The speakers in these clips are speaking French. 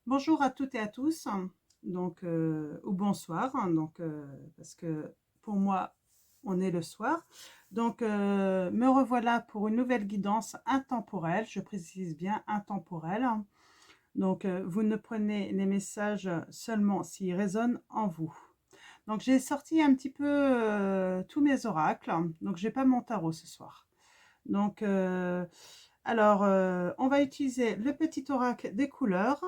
Bonjour à toutes et à tous, donc, ou bonsoir, parce que pour moi, on est le soir. Donc, me revoilà pour une nouvelle guidance intemporelle, je précise bien intemporelle. Donc, vous ne prenez les messages seulement s'ils résonnent en vous. Donc, j'ai sorti un petit peu tous mes oracles, donc j'ai pas mon tarot ce soir. Donc, on va utiliser le petit oracle des couleurs,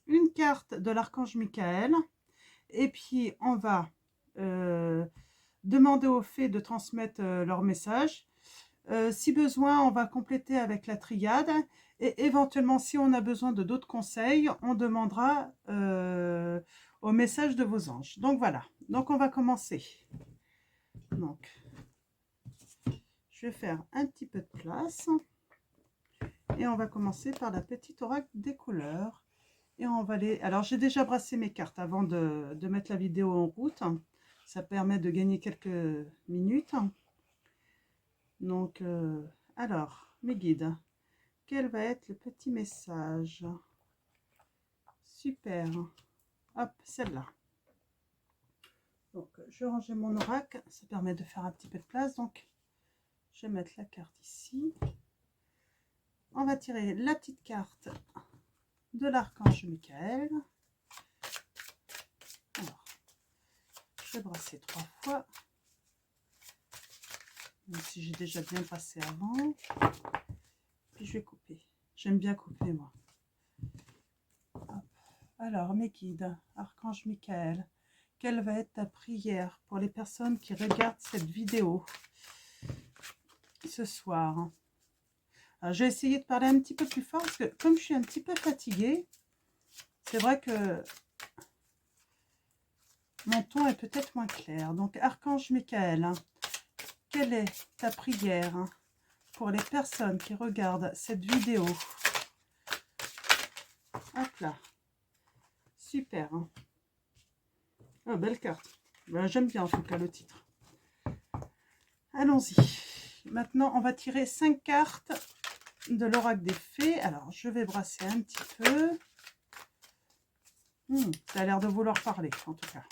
une carte de l'archange Michael, et puis on va euh, demander aux fées de transmettre leur message. Si besoin, on va compléter avec la triade, et éventuellement, si on a besoin de d'autres conseils, on demandera au message de vos anges. Donc voilà, donc on va commencer. Donc, je vais faire un petit peu de place, et on va commencer par la petite oracle des couleurs. Et on va aller... Alors, j'ai déjà brassé mes cartes avant de mettre la vidéo en route. Ça permet de gagner quelques minutes. Donc, alors, mes guides. Quel va être le petit message? Super. Hop, celle-là. Donc, je vais ranger mon oracle. Ça permet de faire un petit peu de place. Donc, je vais mettre la carte ici. On va tirer la petite carte de l'archange Michael. Alors, je vais brasser 3 fois. Même si j'ai déjà bien passé avant. Puis je vais couper. J'aime bien couper, moi. Hop. Alors, mes guides, Archange Michael, quelle va être ta prière pour les personnes qui regardent cette vidéo ce soir? Alors, je vais essayer de parler un petit peu plus fort parce que comme je suis un petit peu fatiguée, c'est vrai que mon ton est peut-être moins clair. Donc, Archange Michael, quelle est ta prière pour les personnes qui regardent cette vidéo? Hop là. Super. Oh, belle carte. Ben, j'aime bien en tout cas le titre. Allons-y. Maintenant, on va tirer 5 cartes de l'oracle des fées. Alors, je vais brasser un petit peu. Ça a l'air de vouloir parler, en tout cas.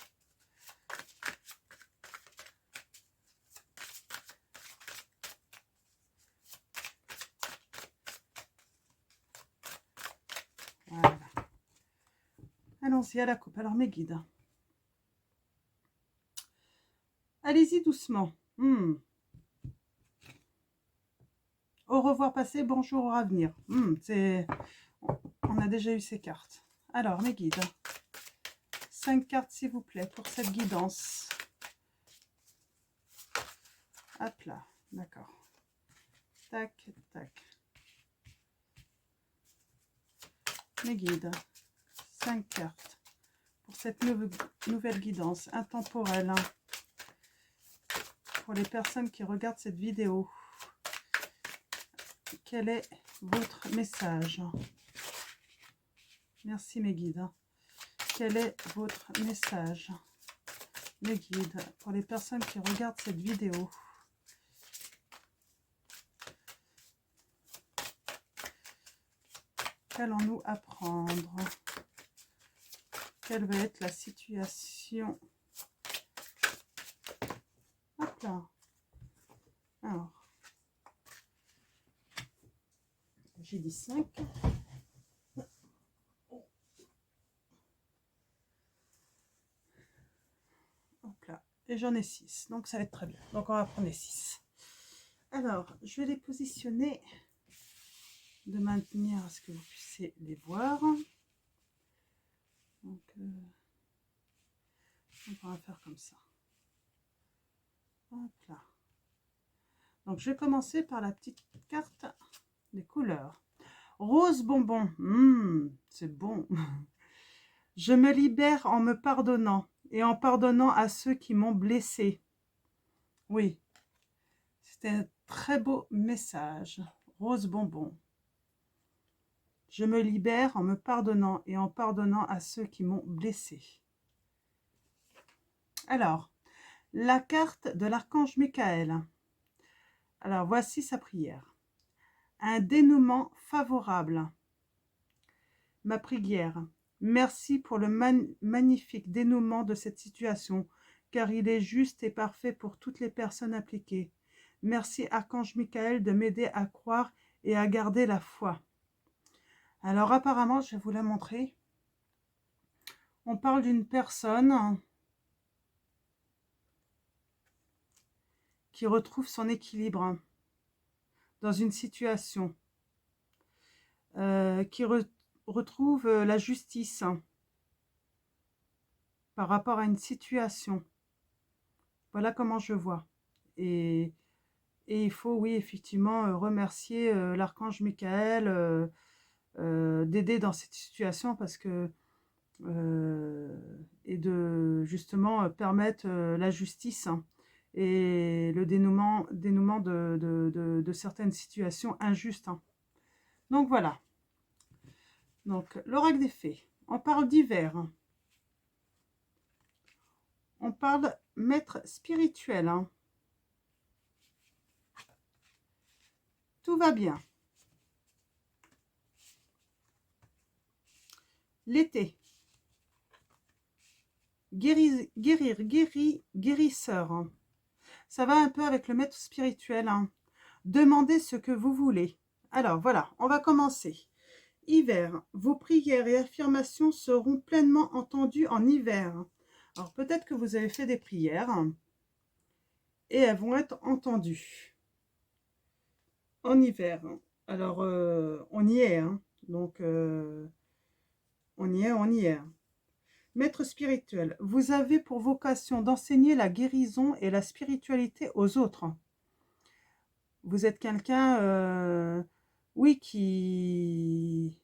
Voilà. Allons-y à la coupe. Alors, mes guides. Allez-y doucement. Au revoir passé, bonjour au avenir. On a déjà eu ces cartes. Alors, mes guides. 5 cartes, s'il vous plaît, pour cette guidance. Hop là, d'accord. Tac, tac. Mes guides. 5 cartes pour cette nouvelle guidance intemporelle. Pour les personnes qui regardent cette vidéo. Quel est votre message? Merci mes guides. Quel est votre message, mes guides, pour les personnes qui regardent cette vidéo? Qu'allons-nous apprendre? Quelle va être la situation? Hop là. Alors, j'ai dit 5. Hop là. Et j'en ai 6. Donc ça va être très bien. Donc on va prendre les 6. Alors, je vais les positionner de manière à ce que vous puissiez les voir. Donc, on va faire comme ça. Hop là. Donc, je vais commencer par la petite carte des couleurs. Rose bonbon. C'est bon. Je me libère en me pardonnant et en pardonnant à ceux qui m'ont blessé. Oui, c'était un très beau message. Rose bonbon. Je me libère en me pardonnant et en pardonnant à ceux qui m'ont blessé. Alors, la carte de l'archange Michael. Alors, voici sa prière. Un dénouement favorable. Ma prière. Merci pour le magnifique dénouement de cette situation, car il est juste et parfait pour toutes les personnes impliquées. Merci Archange Michael de m'aider à croire et à garder la foi. Alors apparemment, je vais vous la montrer. On parle d'une personne qui retrouve son équilibre dans une situation, qui retrouve la justice par rapport à une situation. Voilà comment je vois. Et il faut, oui, effectivement, remercier l'archange Michael d'aider dans cette situation parce que et de justement permettre la justice et le dénouement de certaines situations injustes. Donc voilà. Donc l'oracle des fées. On parle d'hiver. On parle maître spirituel. Tout va bien. L'été. Guérisseur. Ça va un peu avec le maître spirituel. Demandez ce que vous voulez. Alors voilà, on va commencer. Hiver. Vos prières et affirmations seront pleinement entendues en hiver. Alors peut-être que vous avez fait des prières et elles vont être entendues en hiver. Alors on y est, donc on y est. Maître spirituel, vous avez pour vocation d'enseigner la guérison et la spiritualité aux autres. Vous êtes quelqu'un, oui, qui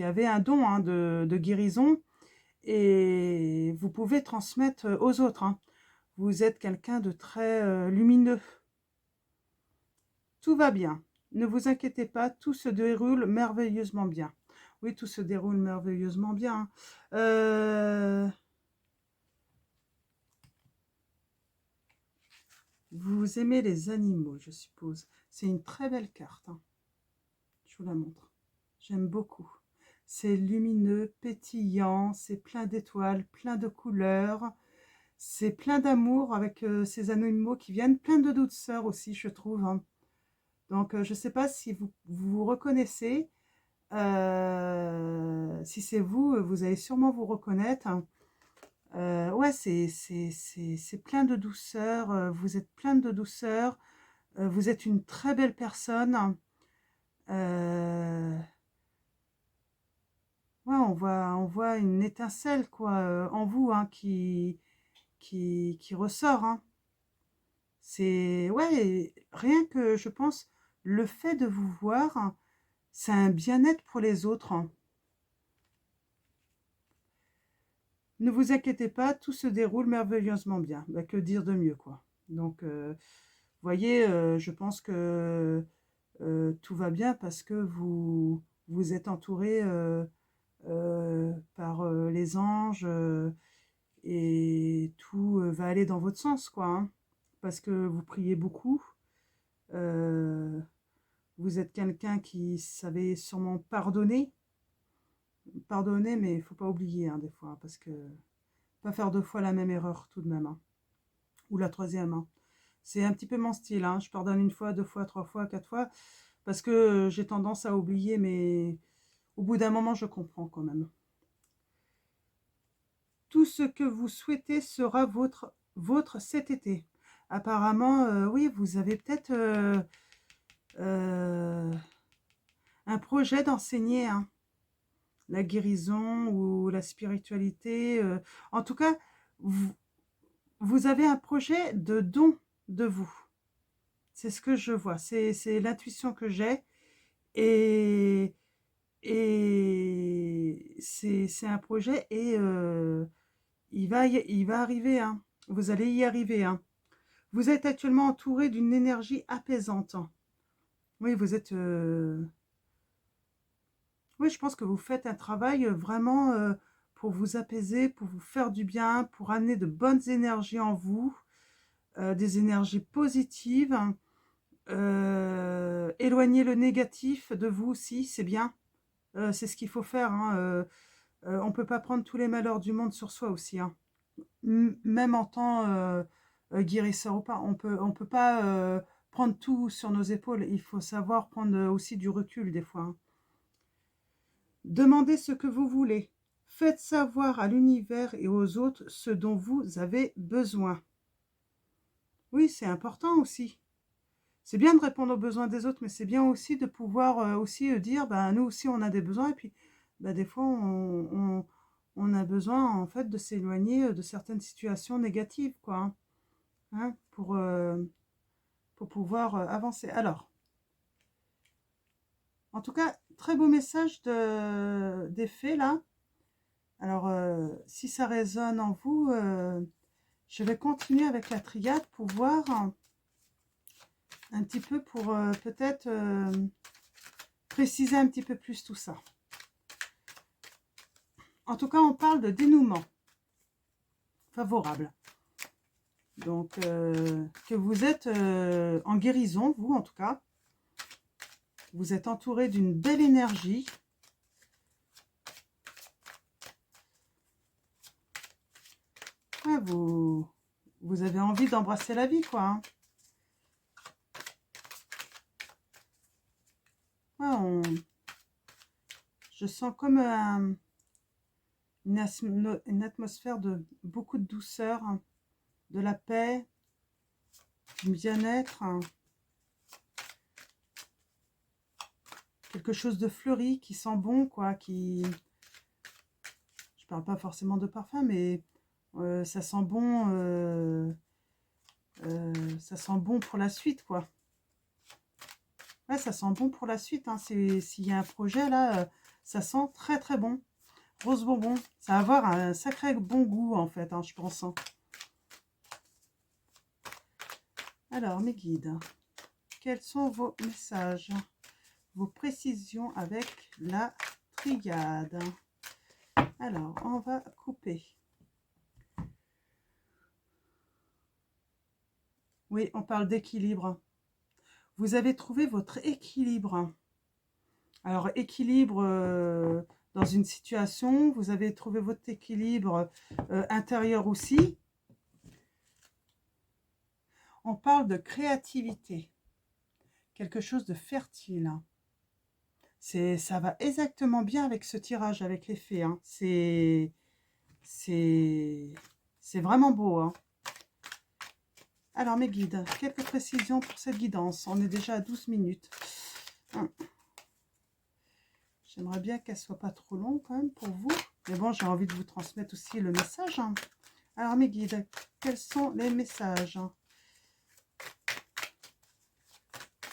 avait un don de guérison et vous pouvez transmettre aux autres. Vous êtes quelqu'un de très lumineux. Tout va bien. Ne vous inquiétez pas, tout se déroule merveilleusement bien. Oui, tout se déroule merveilleusement bien. Vous aimez les animaux, je suppose. C'est une très belle carte. Je vous la montre. J'aime beaucoup. C'est lumineux, pétillant, c'est plein d'étoiles, plein de couleurs. C'est plein d'amour avec ces animaux qui viennent, plein de douceur aussi, je trouve. Donc, je ne sais pas si vous reconnaissez. Si c'est vous, vous allez sûrement vous reconnaître. Ouais, c'est plein de douceur. Vous êtes plein de douceur. Vous êtes une très belle personne. Ouais, on voit une étincelle quoi, en vous qui ressort. C'est ouais, rien que je pense, le fait de vous voir, c'est un bien-être pour les autres. Ne vous inquiétez pas, tout se déroule merveilleusement bien. Bah, que dire de mieux, quoi. Donc, vous voyez, je pense que tout va bien parce que vous êtes entouré par les anges et tout va aller dans votre sens, quoi. Parce que vous priez beaucoup. Euh, vous êtes quelqu'un qui savait sûrement pardonner. Pardonner, mais il ne faut pas oublier des fois, parce que pas faire deux fois la même erreur tout de même. Ou la troisième. C'est un petit peu mon style. Je pardonne une fois, deux fois, trois fois, quatre fois, parce que j'ai tendance à oublier, mais au bout d'un moment, je comprends quand même. Tout ce que vous souhaitez sera votre cet été. Apparemment, oui, vous avez peut-être un projet d'enseigner la guérison ou la spiritualité. En tout cas, vous avez un projet de don de vous. C'est ce que je vois. C'est l'intuition que j'ai. Et c'est un projet et il va arriver. Vous allez y arriver. Vous êtes actuellement entouré d'une énergie apaisante. Oui, vous êtes... Oui, je pense que vous faites un travail vraiment pour vous apaiser, pour vous faire du bien, pour amener de bonnes énergies en vous, des énergies positives. Éloigner le négatif de vous aussi, c'est bien. c'est ce qu'il faut faire, hein, on ne peut pas prendre tous les malheurs du monde sur soi aussi, hein. Même en tant guérisseur ou pas, on peut pas prendre tout sur nos épaules. Il faut savoir prendre aussi du recul des fois, hein. Demandez ce que vous voulez. Faites savoir à l'univers et aux autres ce dont vous avez besoin. Oui, c'est important aussi. C'est bien de répondre aux besoins des autres, mais c'est bien aussi de pouvoir aussi dire, ben, nous aussi on a des besoins, et puis ben, des fois on a besoin en fait de s'éloigner de certaines situations négatives, quoi, hein, hein, pour pouvoir avancer. Alors, en tout cas, très beau message des fées là. Alors, si ça résonne en vous, je vais continuer avec la triade pour voir un petit peu, pour peut-être préciser un petit peu plus tout ça. En tout cas, on parle de dénouement favorable. Donc, que vous êtes en guérison, vous en tout cas. Vous êtes entouré d'une belle énergie. Ouais, vous avez envie d'embrasser la vie, quoi, hein. Ouais, je sens comme une atmosphère de beaucoup de douceur, hein, de la paix, du bien-être, hein. Quelque chose de fleuri, qui sent bon, quoi, qui... Je parle pas forcément de parfum, mais ça sent bon, ça sent bon pour la suite, quoi. Ouais, ça sent bon pour la suite, hein. S'il y a un projet, là, ça sent très, très bon. Rose bonbon, ça va avoir un sacré bon goût, en fait, hein, je pense, hein. Alors, mes guides, quels sont vos messages, vos précisions avec la triade? Alors, on va couper. Oui, on parle d'équilibre. Vous avez trouvé votre équilibre. Alors, équilibre dans une situation, vous avez trouvé votre équilibre intérieur aussi. On parle de créativité. Quelque chose de fertile. Ça va exactement bien avec ce tirage, avec les fées, hein. C'est vraiment beau, hein. Alors, mes guides, quelques précisions pour cette guidance. On est déjà à 12 minutes. J'aimerais bien qu'elle soit pas trop longue quand même pour vous. Mais bon, j'ai envie de vous transmettre aussi le message, hein. Alors, mes guides, quels sont les messages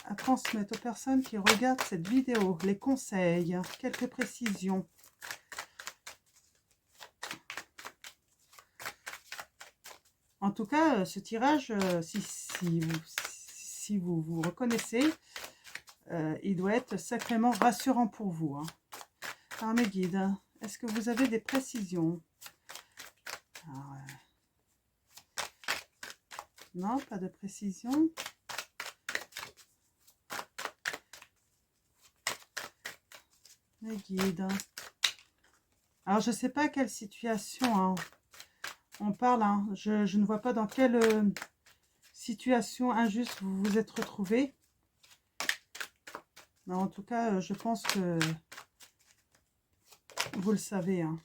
à transmettre aux personnes qui regardent cette vidéo? Les conseils, quelques précisions. En tout cas, ce tirage, si vous vous reconnaissez, il doit être sacrément rassurant pour vous, hein. Alors, mes guides, est-ce que vous avez des précisions? Alors, non, pas de précision. Mes guides. Alors, je ne sais pas quelle situation, hein, on parle, hein. Je ne vois pas dans quelle situation injuste vous vous êtes retrouvé. Mais en tout cas, je pense que vous le savez, hein.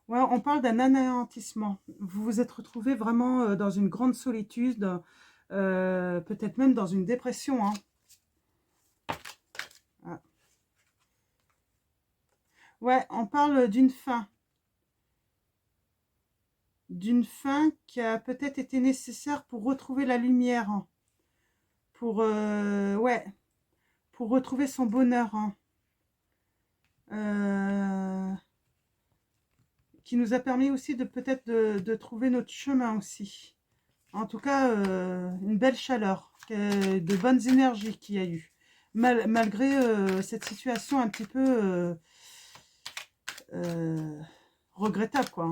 Ouais, on parle d'un anéantissement. Vous vous êtes retrouvé vraiment dans une grande solitude, peut-être même dans une dépression, hein. Ah. Ouais, on parle d'une fin. D'une fin qui a peut-être été nécessaire pour retrouver la lumière, hein. Pour, ouais, pour retrouver son bonheur, hein. Qui nous a permis aussi de peut-être de trouver notre chemin aussi. En tout cas, une belle chaleur, de bonnes énergies qu'il y a eu. Malgré cette situation un petit peu regrettable, quoi.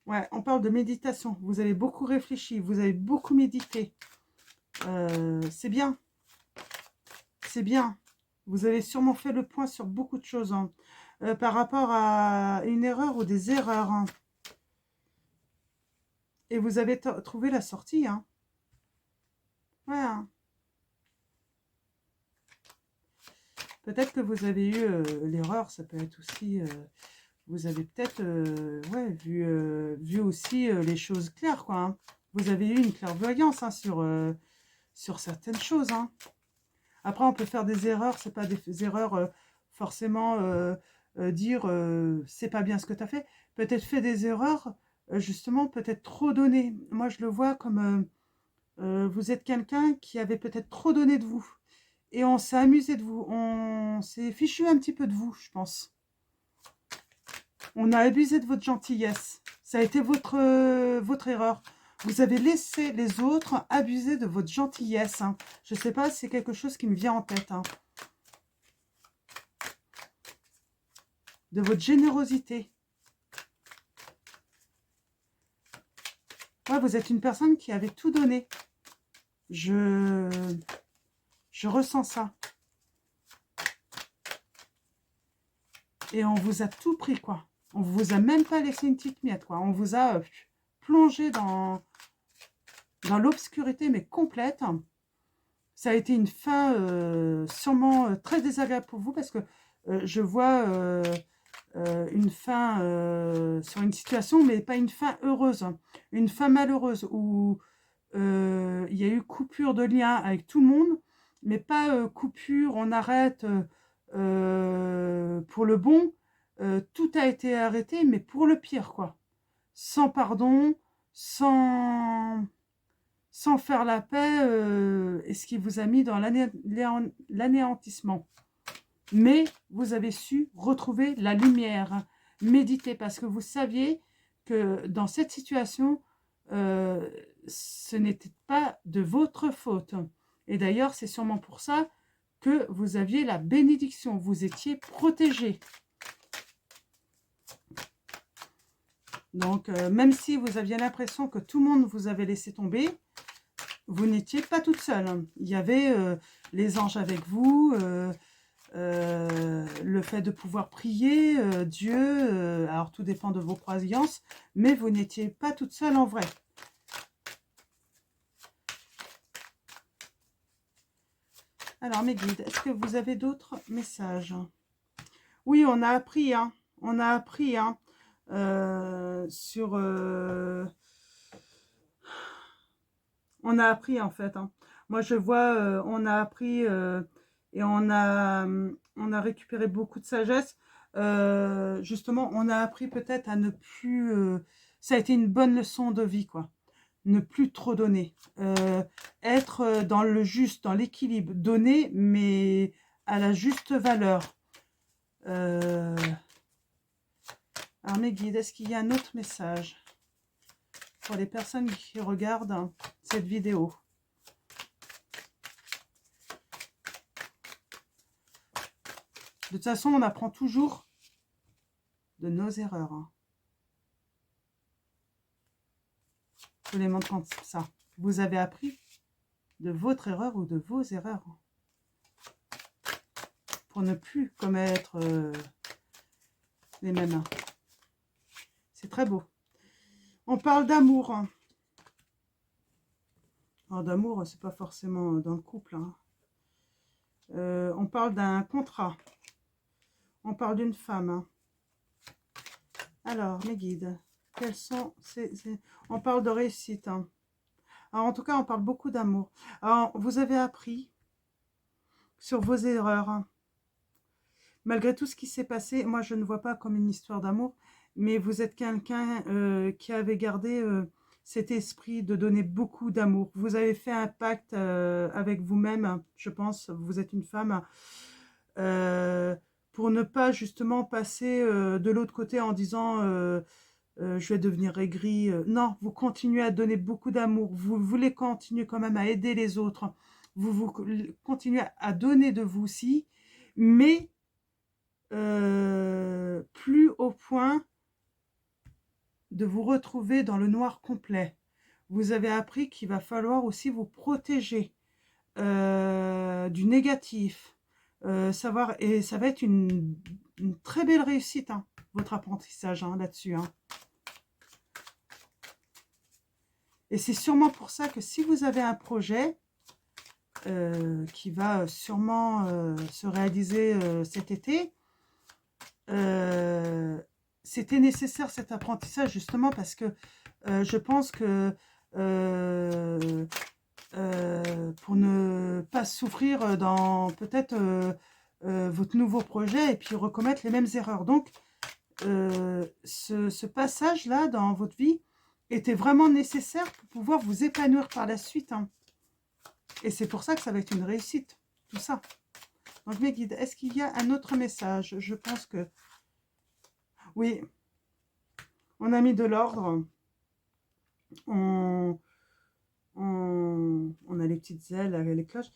Ouais, on parle de méditation. Vous avez beaucoup réfléchi, vous avez beaucoup médité. C'est bien. c'est bien. Vous avez sûrement fait le point sur beaucoup de choses, hein, par rapport à une erreur ou des erreurs, hein. Et vous avez trouvé la sortie, hein. Ouais, hein. Peut-être que vous avez eu l'erreur, ça peut être aussi... vous avez peut-être ouais, vu aussi les choses claires, quoi, hein. Vous avez eu une clairvoyance, hein, sur certaines choses, hein. Après, on peut faire des erreurs, c'est pas des erreurs forcément dire c'est pas bien ce que tu as fait. Peut-être fait des erreurs, justement, peut-être trop donné. Moi, je le vois comme vous êtes quelqu'un qui avait peut-être trop donné de vous. Et on s'est amusé de vous. On s'est fichu un petit peu de vous, je pense. On a abusé de votre gentillesse. Ça a été votre erreur. Vous avez laissé les autres abuser de votre gentillesse, hein. Je ne sais pas, c'est quelque chose qui me vient en tête, hein. De votre générosité. Ouais, vous êtes une personne qui avait tout donné. Je ressens ça. Et on vous a tout pris, quoi. On vous a même pas laissé une petite miette, quoi. On vous a plongé dans l'obscurité, mais complète. Ça a été une fin sûrement très désagréable pour vous, parce que je vois une fin sur une situation, mais pas une fin heureuse. Une fin malheureuse, où il y a eu coupure de lien avec tout le monde, mais pas coupure, on arrête pour le bon. Tout a été arrêté, mais pour le pire, quoi. Sans pardon, sans faire la paix, et ce qui vous a mis dans l'anéantissement. Mais vous avez su retrouver la lumière. Méditez, parce que vous saviez que dans cette situation, ce n'était pas de votre faute. Et d'ailleurs, c'est sûrement pour ça que vous aviez la bénédiction. Vous étiez protégé. Donc, même si vous aviez l'impression que tout le monde vous avait laissé tomber, vous n'étiez pas toute seule. Il y avait les anges avec vous, le fait de pouvoir prier, Dieu, alors tout dépend de vos croyances, mais vous n'étiez pas toute seule en vrai. Alors mes guides, est-ce que vous avez d'autres messages? Oui, on a appris, hein, sur... on a appris en fait, hein. Moi je vois, on a appris et on a récupéré beaucoup de sagesse. Justement, on a appris peut-être à ne plus... ça a été une bonne leçon de vie, quoi. Ne plus trop donner. Être dans le juste, dans l'équilibre. Donner, mais à la juste valeur. Alors mes guides, est-ce qu'il y a un autre message pour les personnes qui regardent cette vidéo? De toute façon, on apprend toujours de nos erreurs, hein. Je vous les montre comme ça. Vous avez appris de votre erreur ou de vos erreurs, pour ne plus commettre les mêmes. C'est très beau. On parle d'amour. Alors d'amour, c'est pas forcément dans le couple, hein. On parle d'un contrat. On parle d'une femme, hein. Alors, mes guides, quels sont on parle de réussite, hein. Alors, en tout cas, on parle beaucoup d'amour. Alors, vous avez appris sur vos erreurs, hein. Malgré tout ce qui s'est passé, moi, je ne vois pas comme une histoire d'amour, mais vous êtes quelqu'un qui avait gardé cet esprit de donner beaucoup d'amour. Vous avez fait un pacte avec vous-même, je pense, vous êtes une femme, pour ne pas justement passer de l'autre côté en disant je vais devenir aigri. Non, vous continuez à donner beaucoup d'amour. Vous voulez continuer quand même à aider les autres. Vous continuez à donner de vous aussi, mais plus au point de vous retrouver dans le noir complet. Vous avez appris qu'il va falloir aussi vous protéger. du négatif, savoir, et ça va être une très belle réussite, hein, votre apprentissage hein, là-dessus. Hein. Et c'est sûrement pour ça que si vous avez un projet qui va sûrement se réaliser cet été, c'était nécessaire cet apprentissage justement parce que je pense que pour ne pas souffrir dans peut-être votre nouveau projet et puis recommettre les mêmes erreurs. Donc, ce passage-là dans votre vie était vraiment nécessaire pour pouvoir vous épanouir par la suite. Hein. Et c'est pour ça que ça va être une réussite, tout ça. Donc, mes guides, est-ce qu'il y a un autre message? Je pense que... Oui, on a mis de l'ordre. On a les petites ailes, les cloches.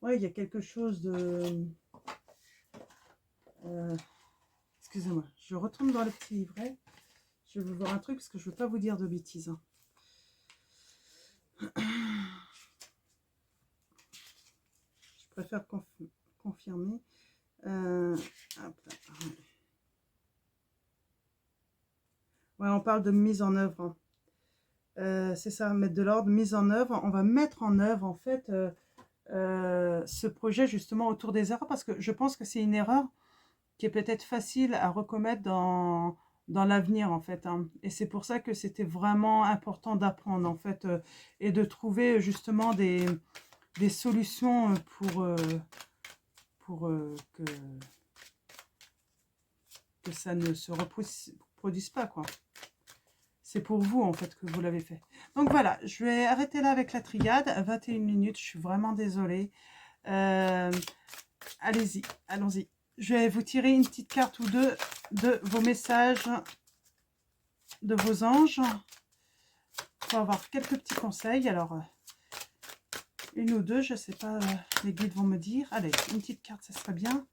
Ouais, il y a quelque chose de... excusez-moi, je retourne dans le petit livret. Je vais vous voir un truc parce que je ne veux pas vous dire de bêtises. Hein. Je préfère confirmer. Hop là. Ouais, on parle de mise en œuvre. C'est ça, mettre de l'ordre, mise en œuvre. On va mettre en œuvre, en fait, ce projet, justement, autour des erreurs, parce que je pense que c'est une erreur qui est peut-être facile à recommettre dans l'avenir, en fait. Hein. Et c'est pour ça que c'était vraiment important d'apprendre, en fait, et de trouver, justement, des solutions pour que ça ne se reproduise pas, quoi. C'est pour vous, en fait, que vous l'avez fait. Donc, voilà, je vais arrêter là avec la triade. 21 minutes, je suis vraiment désolée. Allez-y, allons-y. Je vais vous tirer une petite carte ou deux de vos messages de vos anges. Pour avoir quelques petits conseils. Alors, une ou deux, je ne sais pas, les guides vont me dire. Allez, une petite carte, ça serait bien.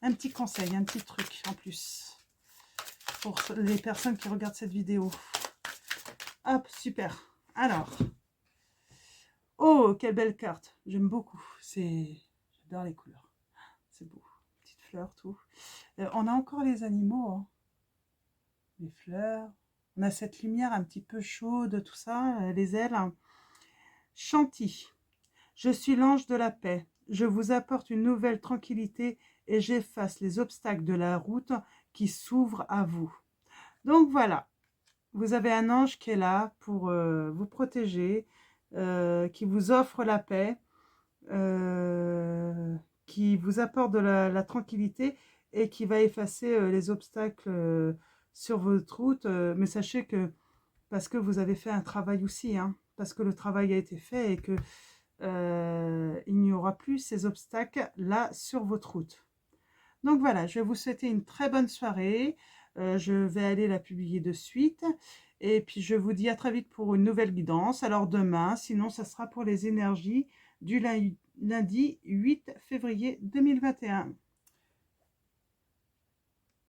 Un petit conseil, un petit truc en plus. Pour les personnes qui regardent cette vidéo. Hop, super. Alors. Oh, quelle belle carte. J'aime beaucoup. J'adore les couleurs. C'est beau. Petites fleurs, tout. On a encore les animaux. Hein. Les fleurs. On a cette lumière un petit peu chaude, tout ça. Les ailes. Chanty. Je suis l'ange de la paix. Je vous apporte une nouvelle tranquillité et j'efface les obstacles de la route qui s'ouvrent à vous. Donc voilà. Vous avez un ange qui est là pour vous protéger, qui vous offre la paix, qui vous apporte de la tranquillité et qui va effacer les obstacles sur votre route. Mais sachez que, parce que vous avez fait un travail aussi, hein, parce que le travail a été fait et que il n'y aura plus ces obstacles là sur votre route. Donc voilà, je vais vous souhaiter une très bonne soirée. Je vais aller la publier de suite. Et puis, je vous dis à très vite pour une nouvelle guidance. Alors, demain, sinon, ça sera pour les énergies du lundi 8 février 2021.